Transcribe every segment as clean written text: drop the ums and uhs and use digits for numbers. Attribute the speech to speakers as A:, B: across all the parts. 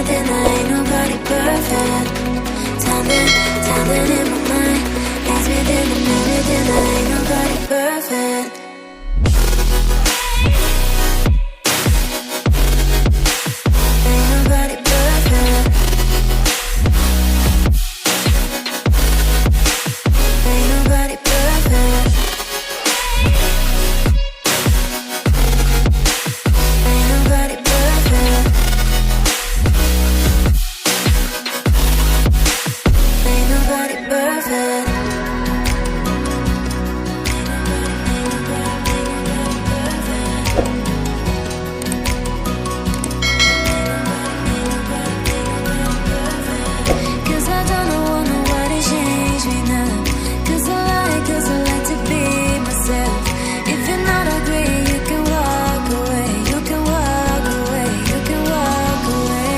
A: within, there ain't nobody perfect. Timing in my mind. Maze within, there ain't nobody perfect. Ain't nobody perfect. Ain't nobody perfect. Ain't nobody perfect. Ain't nobody perfect. Cause I don't want nobody change me now. Cause I like to be myself. If you're not agree, you can walk away. You can walk away. You can walk away.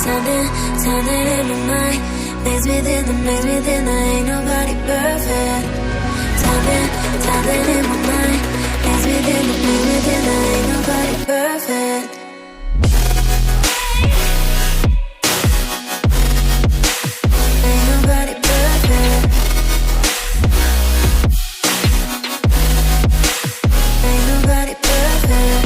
A: Sounding in my mind. Maze within, there ain't nobody perfect. Timing in my mind. Maze within, there ain't nobody perfect. Ain't nobody perfect. Ain't nobody perfect. Ain't nobody perfect.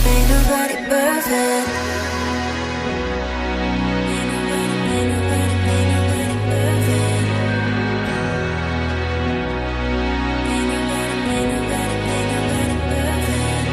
A: Ain't nobody perfect. Ain't nobody perfect. Ain't nobody perfect.